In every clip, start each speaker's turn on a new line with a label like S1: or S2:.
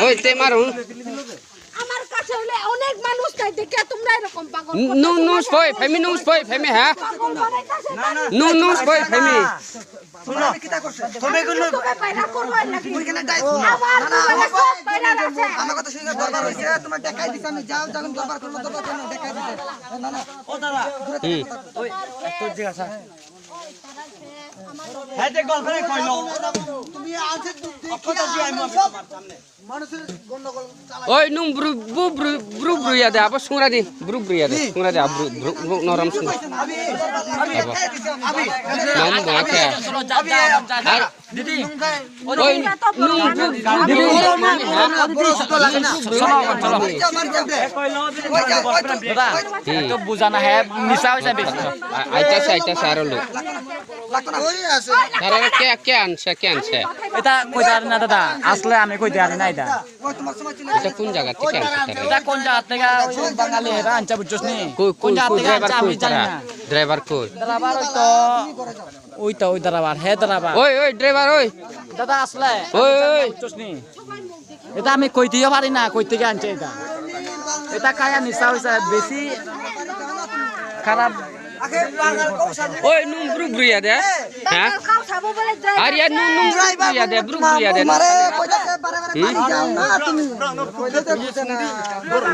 S1: ওই তে মারুন
S2: আমার কাছে হলে অনেক মানুষ নাই দেখে তোমরা এরকম পাগল
S1: নো নো স্পয় ফেমি হ্যাঁ নো নো স্পয় ফেমি
S3: শুনো কিটা করছে তুমি কোন
S2: পায়রা করব নাকি
S3: ওইখানে ডাই আমার কথা শুনে দরবার হইছে তোমার দেখাই দিছ আমি যাও যখন দরবার করব দেখাই দিছে না না ও দাদা ওই তো জিজ্ঞাসা হ্যাঁ যে গল্পে কইলো তুমি আছে কথা দিয়ে আমি তোমার সামনে মানুষের গন্ডগোল চালাই
S1: ওই নুম ব্রু ইয়া দে আবার সুরা দি ব্রু ইয়া দে সুরা দে ব্রু নরম সুরা
S3: আবি
S1: নাম বাকে আর
S3: দিদি
S1: ওই নুম ব্রু
S4: তো বুঝানা হে মিছা হইছে বেশি
S1: আইতাছে আর লোক তারা কে আনছে
S4: এটা কইতে পারি না দাদা আসলে আমি কইতে পারি না এটা
S1: এটা কোন জায়গা থেকে আনছে
S4: এটা কোন জায়গা থেকে বাঙালি এরা আনছে বুঝছস নি কোন জায়গা থেকে আনছে আমি জানি না
S1: ড্রাইভার কই
S4: ড্রাইভার ওই ড্রাইভার হে ড্রাইভার
S1: ওই ড্রাইভার ওই
S4: দাদা আসলে
S1: ওই
S4: বুঝছস নি এটা আমি কইতেও পারি না কই থেকে আনছে এটা কায়া নিশা হইছে বেশি খারাপ
S1: ওই নুম ব্রু ইয়া দে হ্যাঁ আর ইয়া নুম ইয়া দে ব্রু ইয়া দে
S3: মারে কইতাছে বারে বারে যাও না তুমি কইতাছে বুঝছ না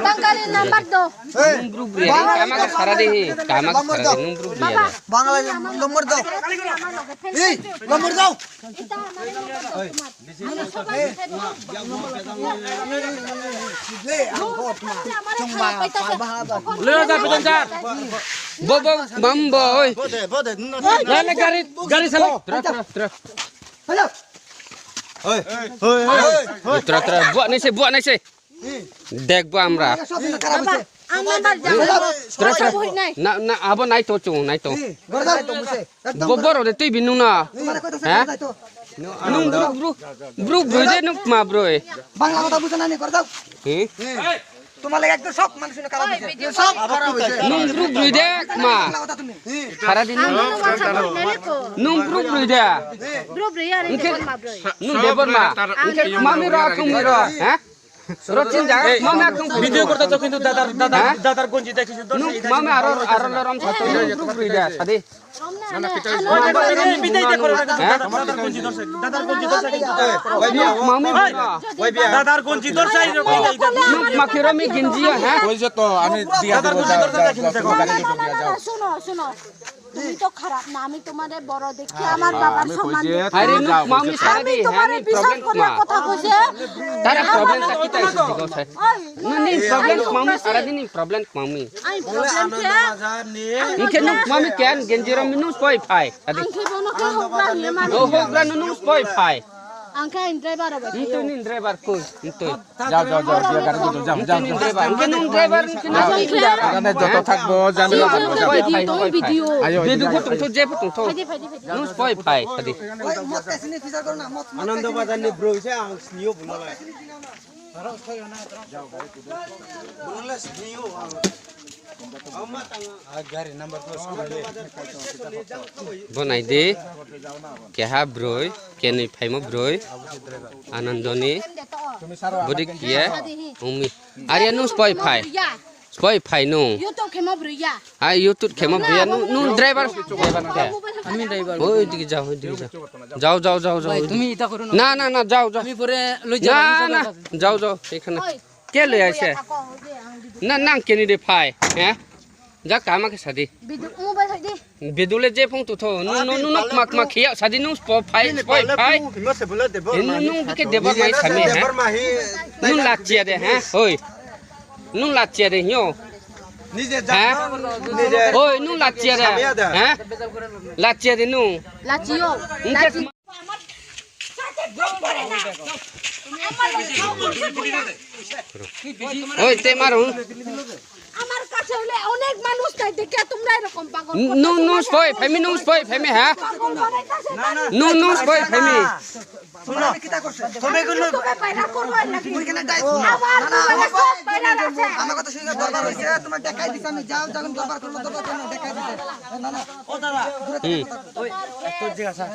S2: বাঙালি নাম্বার দাও
S1: নুম ব্রু ইয়া দে কামাকে সারা দে নুম ব্রু ইয়া দে
S3: বাংলা নম্বর দাও এই নম্বর দাও
S1: ले जा पिटन जा बो बम्बो ओय ले गाड़ी चला ट्रक
S3: हेलो ओए
S1: ट्रक बुआ नहीं से देख बो हमरा ना ना अब নাই তো বড় রে তুই বিনু না হ্যাঁ ব্রু দে নুক মা ব্রো
S3: বাংলা কথা বুঝছ না নি কর দাও তোমার লাগে একদম সব মানুষ না খারাপ হইছে সব খারাপ হইছে
S1: নুম ব্রু দে মা
S3: বাংলা কথা তুমি
S1: সারা দিন নুম ব্রু দে নুম দেবর মা মামি রা তুমি রা হ্যাঁ রচিন যা মামি আকম
S4: ভিডিও করতে তো কিন্তু দাদার গঞ্জি দেখিছ তো
S1: মামি আর রম ছাতো ব্রু দে সাদে
S4: বিদায় দেখো দাদার গঞ্জি ধরছে
S1: মামি
S4: দাদার গঞ্জি ধরছে
S1: মাখিরমি গিঞ্জি হ্যাঁ
S5: কইছো তো আমি দিয়া দেব
S2: শোনো তুমি তো খারাপ না আমি তোমারে বড় দেখি আমার বাবার সম্মান
S1: আরে মামি সারা দি হ্যাঁ নি প্রবলেম মা
S2: কথা কইছে
S1: তারা প্রবলেম তা কিতা আছে দিগছে নি প্রবলেম মামি সারা দিন প্রবলেম মামি
S2: আই প্রবলেম কে
S1: ইনকে নুক মামি কেন গেঞ্জির মিনু স্পয় ফাই আদি
S2: আংকে বনো কে হোগরা নে মানে
S1: ও হোগরা নুন স্পয় ফাই
S2: আংকে ড্রাইভার হবে
S1: ইতো নিন ড্রাইভার কই ইতো
S5: যাও দিয়া গাড়ি দিও যাও
S1: নিন ড্রাইভার ইনকে নুন ড্রাইভার ইনকে
S5: এখানে যত থাকবো জামিলা থাকবো
S2: ভিডিও
S1: বেদু ফটো তো যে ফটো তো নুন স্পয় ফাই আদি
S3: ওই মত কাছে ফিচার করো না মত
S6: আনন্দ বাজার নি ব্রো হইছে নিও বুলালা
S1: बनाई दे क्या ब्रोय क्या नहीं फाइमो ब्रोय आनंदनी बुरी किया उम्मी अरे नु स्पाई फाई नु
S2: YouTube खेमा ब्रिया
S1: आ यूट्यूब खेमा ब्रिया नु ड्राइवर क्या
S4: আমি ড্রাইভার
S1: ওই দিকে যাও
S4: তুমি এটা করো
S1: না না যাও
S4: আমি পরে লই
S1: না যাও এখানে কে লই আইছে না কেনি দে ফাই হ্যাঁ যা কামা के सादी
S2: मोबाइल है दे
S1: बेदुले जे फंग तुथो नु mak खिया सादी नु फाई फाई
S6: হিমসে বলে দেব
S1: नु के देबर माई सामे है
S6: দেবর মাহি
S1: नु लाचिया दे हैं ओय नु लाचिया दे हियो
S6: নিজে
S1: हैं
S6: নিজে
S1: ओय नु लाचिया दे हैं लाचिया दे नु
S2: लाचियो
S1: इनके ओय ते मारू
S2: আমার কাছে হলে অনেক মানুষ নাই দেখে তোমরা এরকম পাগল
S1: नु स्पय फेमी ह্যাঁ नु स्पय फेमी
S3: শুনো আমি কিটা করছে
S6: তুমি কোনো
S2: তুমি পায়না করবো নাকি
S3: ওইখানে যাই
S2: আমার মোবাইলে সব পায়না আছে
S3: আমার কথা শুনে দরবার হইছে তোমার দেখাই দিছি আমি যাও যখন দরবার করব দরবার করব দেখাই দিছে না না
S6: ও দাদা
S2: ওই
S6: তোর জিজ্ঞাসা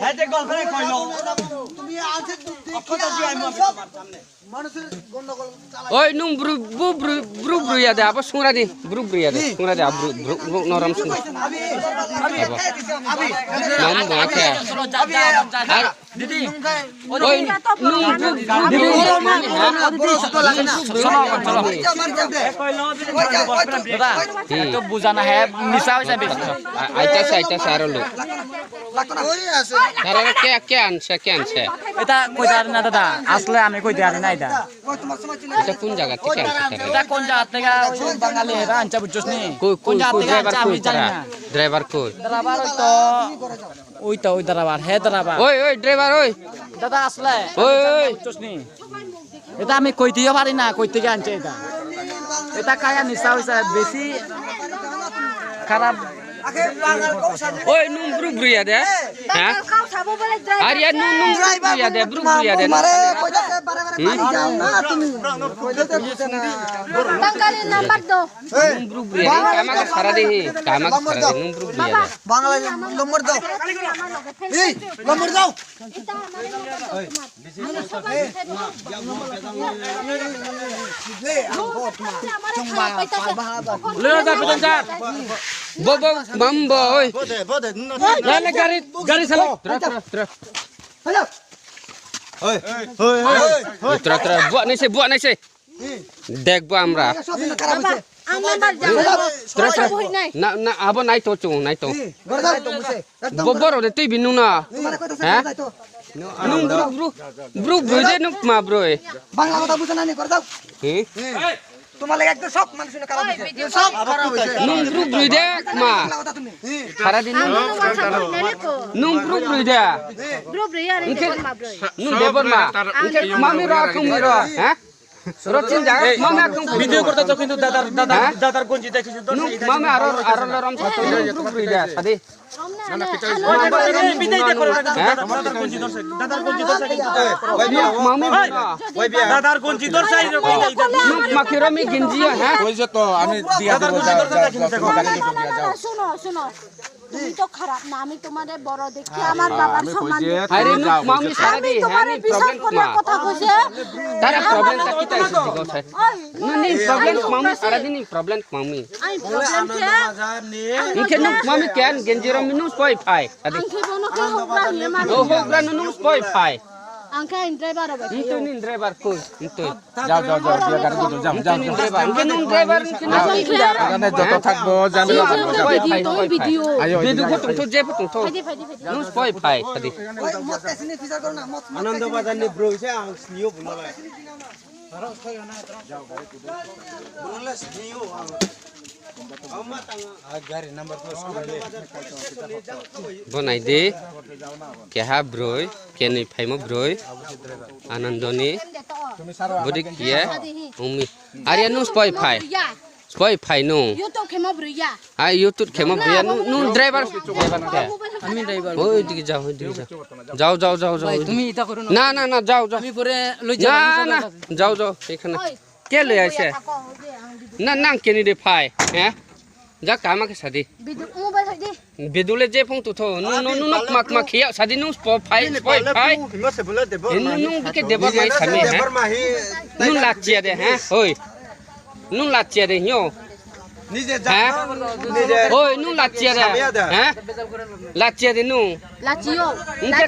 S6: হ্যাঁ যে গল্পে কইলো
S3: তুমি আছে
S6: কথা দিয়ে আমি তোমার সামনে
S3: মানুষের গন্ডগোল
S1: Oi, nung bru ya deh, apa sungra di? Bru ya deh, sungra deh, bru noram sungra.
S3: আমি দেখাই দিছি আমি
S1: Nom buat ya.
S4: দিদি
S1: Oi, nung bru
S3: আমার যাও দে ওই যাও ওই তো
S4: দাদা তো বুঝানা হে নিশা হইছে বেশি
S1: Aita saro lu.
S3: লাগতো না ওই আছে
S1: Karena ke anse.
S4: এটা কইতে পারি না দাদা আসলে আমি কইতে পারি না এটা
S3: ওই তোমার সময় চলে
S1: Kita pun jaga tiket.
S4: এটা কোন জায়গা থেকে ওই বাঙালি এরা আনছা বুঝছস নি
S1: Ku
S4: কোন জায়গা থেকে
S1: driver
S4: আনছা আমি জানি না
S1: driver ku.
S4: ড্রাইভার ওই তো ওই ড্রাইভার হে ড্রাইভার
S1: Oi, driver oi.
S4: দাদা আসলে
S1: Oi.
S4: বুঝছস নি এটা আমি কইতেও পারি না কই থেকে আনছে এটা এটা কায়া নিশা হইছে বেশি খারাপ
S3: আগে বাঙাল কৌশল
S1: Oi, nung bru ya deh. Hah?
S2: Cow খাবো বলে driver
S1: Arya nung bru ya deh, bru ya deh.
S3: মারে কইতাছে বারে বারে বাড়ি যাও না তুমি কইতাছে বুঝছ না
S2: বাঙালি নাম্বার দাও
S1: Nung bru ya deh, kama ke sara deh. Kama ke sara deh, nung bru ya deh.
S3: Bangla number দাও এই নম্বর দাও
S2: এটা
S1: Bobo, mambo, oi.
S6: বদে
S1: Lala gari salah. Terus.
S3: Hello
S1: Terus. Buat nih sih. Dek bu amra.
S3: সব দিন খারাপ হইছে
S2: আম number দাও
S1: Terus.
S2: বই নাই
S1: Na abo naik to chung, naik to.
S3: ঘর যাও তো মুছে একদম
S1: Bobor de tuh binu na.
S3: তোমারে কইতাছে
S1: হ্যাঁ?
S3: যাই তো
S1: Nung bru de nung ma bro.
S3: Bangla কথা বুঝছ না নি ঘর যাও
S1: Eh?
S3: তোমার লাগে একদম সব মানুষ খারাপ হইছে সব খারাপ হইছে
S1: Nung bru de ma.
S3: Bangla কথা তুমি
S1: Sara di nung. Nung bru de.
S2: ব্রো ব্রিয়া রে মা ব্রো
S1: Nung debor ma. Mami ro akung mi ro. Hah? Rocin jaga. Mami akung
S4: video করতেছো কিন্তু দাদার
S1: হ্যাঁ?
S4: দাদার গঞ্জি দেখিস
S1: Nung mami aro loram satu nung bru de. Tadi.
S4: বিদায় দে করে
S1: হ্যাঁ?
S4: দাদার গঞ্জি ধরছে দাদার gонji ধরছে
S1: Mami
S4: দাদার গঞ্জি ধরছে
S1: nung makiro mi ginji ya, hah?
S5: কইছে তো আমি দিয়া দেব যাও
S2: শোনো শোনো তুমি তো খারাপ না আমি তোমাদের বড় দেখি আমার বাবার সম্মান দেখি।
S1: Hari nung mami sara
S2: আমি
S1: di,
S2: তোমার
S1: hani
S2: বিশাল
S1: problem
S2: করে
S1: ma.
S2: কথা কইছে
S1: Tara problem tak kita isi juga saya.
S2: ওই
S1: Nuni problem mami sara di ni problem mami.
S2: আমি প্রবলেম কে
S1: Mungkin nung mami kian genjiro minus poi pai. Tadi.
S2: আঙ্কে বনো কে হোগরা নিয়ে মানে
S1: Oh hokra nunus poi pai.
S2: আঙ্কে driver হবে
S1: Itu nih driver ku, itu.
S5: যাও যাও যাও দিয়া গাড়ি দিও যাও
S1: Itu nih driver. Mungkin nung driver mungkin nasi penjara.
S5: এখানে যত থাকবো ঝামেলা থাকবো যাও
S2: video
S1: Bedu ko tung je tung to.
S2: ফাইদি ফাইদি ফাইদি
S1: Nunus poi pai tadi.
S3: ওই মত কাছে ফিচার করো না মত
S6: আনন্দ বাজার নি ব্রো হইছে আং স্নিও বুলালাই বুলালাই স্নিও আমা তাঙ্গা গাড়ি number
S1: Bonai de. Keha broy, keni pai mo broy. Anandoni. Budi kia. Umi. Arya nunus poi pai.
S2: ইয়া
S1: Poi pai nung.
S2: ইউটিউব কেমো ব্রিয়া
S1: Ah, YouTube kemo biar nu driver ke.
S2: আমি ড্রাইভার
S1: ওই দিকে যাও যাও যাও যাও যাও
S4: তুমি এটা করো
S1: না না না যাও যাও
S4: আমি পরে লই
S1: না না যাও যাও এখানে কে লই আইছে না না কেনি দে ফাই হ্যাঁ যা কামা কে সাদি
S2: মোবাইল হইদি
S1: বেদুলে যে ফং তুথ নু নু নু মাক মাক খিয়া সাদি নু ফাই ফাই
S6: হিমসে বুলা দেব
S1: নু নু বিকে দেবার মাই সামে হ্যাঁ
S6: দেবর মাহি
S1: নু লাচিয়া দে হ্যাঁ ওই নু লাচিয়া দে হিও
S6: নিজে
S1: হ্যাঁ
S6: নিজে
S1: ওই নু লাচিয়া দে হ্যাঁ লাচিয়া দে নু
S2: লাচিও
S1: ইনকে